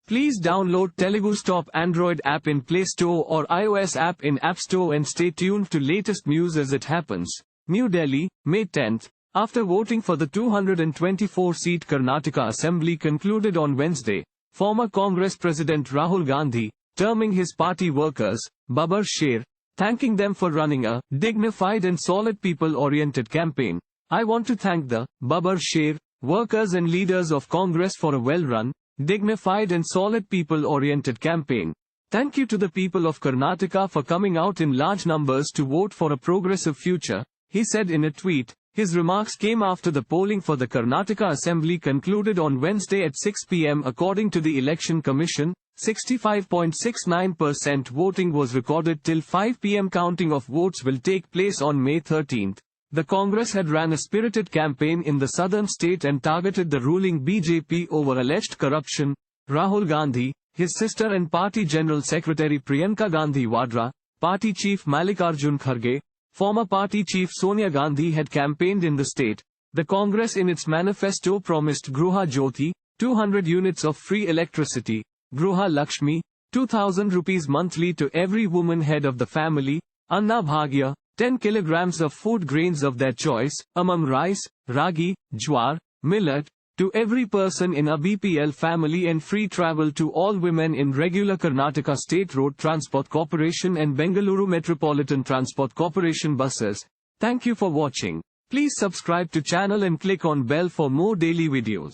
Please download Telugu Stop Android app in Play Store or iOS app in App Store and stay tuned to latest news as it happens. New Delhi, May 10th. After voting for the 224-seat Karnataka Assembly concluded on Wednesday, former Congress President Rahul Gandhi, terming his party workers, Babbar Sher, thanking them for running a dignified and solid people-oriented campaign. I want to thank the Babbar Sher workers and leaders of Congress for a well-run, dignified and solid people-oriented campaign. Thank you to the people of Karnataka for coming out in large numbers to vote for a progressive future, he said in a tweet. His remarks came after the polling for the Karnataka Assembly concluded on Wednesday at 6 p.m. According to the Election Commission, 65.69% voting was recorded till 5 p.m. Counting of votes will take place on May 13. The Congress had ran a spirited campaign in the southern state and targeted the ruling BJP over alleged corruption. Rahul Gandhi, his sister and party General Secretary Priyanka Gandhi Vadra, party chief Arjun Kharge, former party chief Sonia Gandhi had campaigned in the state. The Congress in its manifesto promised Gruha Jyothi, 200 units of free electricity, Gruha Lakshmi, 2,000 rupees monthly to every woman head of the family, Anna Bhagya, 10 kilograms of food grains of their choice, among rice, ragi, jwar, millet, to every person in a BPL family and free travel to all women in regular Karnataka State Road Transport Corporation and Bengaluru Metropolitan Transport Corporation buses. Thank you for watching. Please subscribe to channel and click on bell for more daily videos.